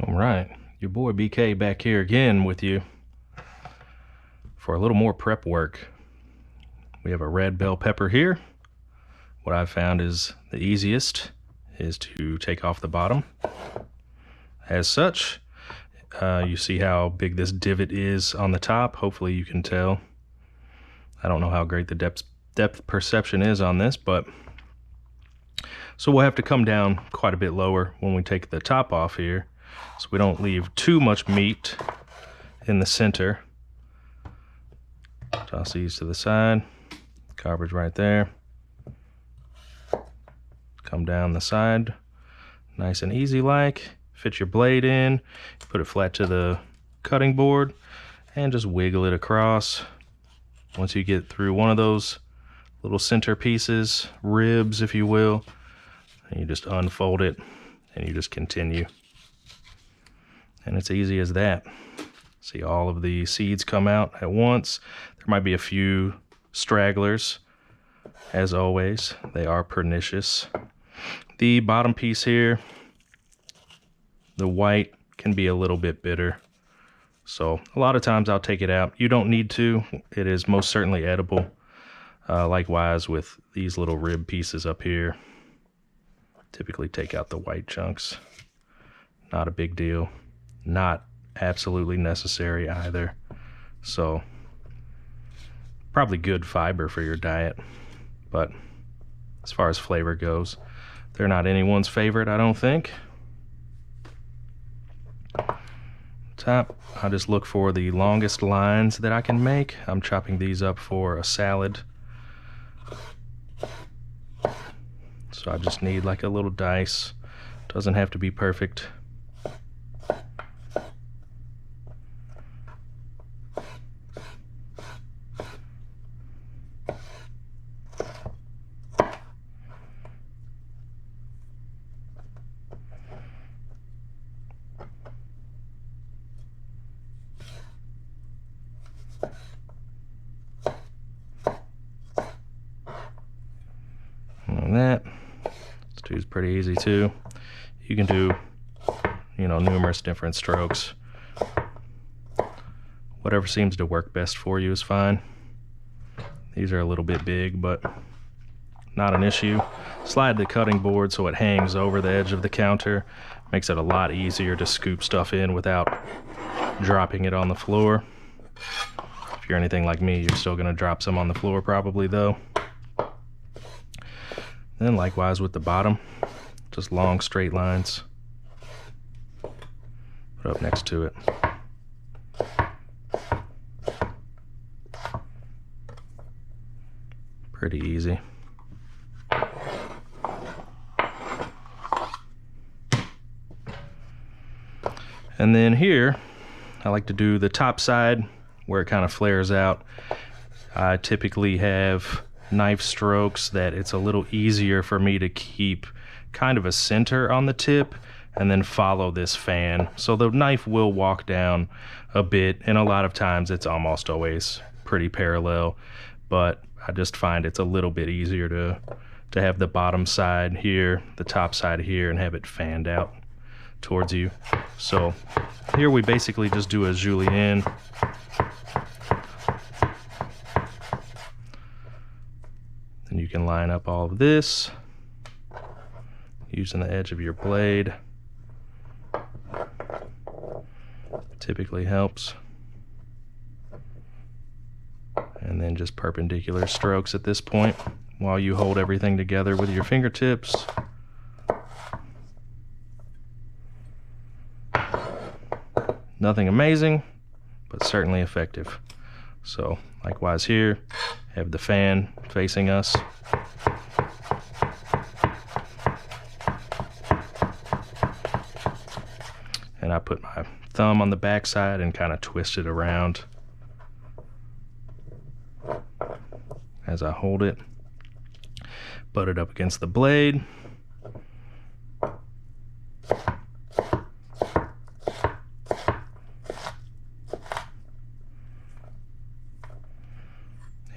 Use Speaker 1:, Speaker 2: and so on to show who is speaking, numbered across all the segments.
Speaker 1: All right, your boy BK back here again with you for a little more prep work. We have a red bell pepper here. What I've found is the easiest is to take off the bottom. As such, you see how big this divot is on the top. Hopefully you can tell. I don't know how great the depth perception is on this, but so we'll have to come down quite a bit lower when we take the top off here, so we don't leave too much meat in the center. Toss these to the side, garbage right there. Come down the side, nice and easy like. Fit your blade in, put it flat to the cutting board, and just wiggle it across. Once you get through one of those little center pieces, ribs if you will, and you just unfold it and you just continue. And it's easy as that. See all of the seeds come out at once. There might be a few stragglers. As always, they are pernicious. The bottom piece here, the white, can be a little bit bitter. So a lot of times I'll take it out. You don't need to. It is most certainly edible. Likewise with these little rib pieces up here. Typically take out the white chunks. Not a big deal. Not absolutely necessary either. So probably good fiber for your diet. But as far as flavor goes, they're not anyone's favorite, I don't think. Top, I just look for the longest lines that I can make. I'm chopping these up for a salad. So I just need like a little dice. Doesn't have to be perfect. And that is pretty easy too. You can do, numerous different strokes. Whatever seems to work best for you is fine. These are a little bit big, but not an issue. Slide the cutting board so it hangs over the edge of the counter. Makes it a lot easier to scoop stuff in without dropping it on the floor. If you're anything like me, you're still going to drop some on the floor probably though. Then likewise with the bottom, just long straight lines. Put up next to it. Pretty easy. And then here, I like to do the top side where it kind of flares out. I typically have knife strokes that it's a little easier for me to keep kind of a center on the tip and then follow this fan. So the knife will walk down a bit, and a lot of times it's almost always pretty parallel, but I just find it's a little bit easier to have the bottom side here, the top side here, and have it fanned out towards you. So here we basically just do a julienne. Then you can line up all of this using the edge of your blade. Typically helps. And then just perpendicular strokes at this point while you hold everything together with your fingertips. Nothing amazing, but certainly effective. So likewise here, have the fan facing us. And I put my thumb on the back side and kind of twist it around as I hold it. Butt it up against the blade.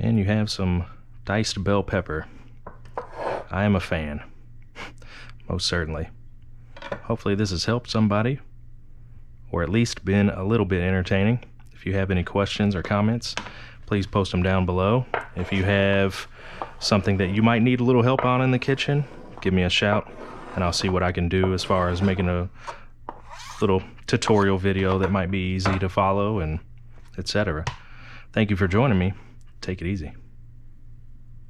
Speaker 1: And you have some diced bell pepper. I am a fan, most certainly. hopefully this has helped somebody, or at least been a little bit entertaining. If you have any questions or comments, please post them down below. If you have something that you might need a little help on in the kitchen, give me a shout and I'll see what I can do as far as making a little tutorial video that might be easy to follow and etc. Thank you for joining me. Take it easy.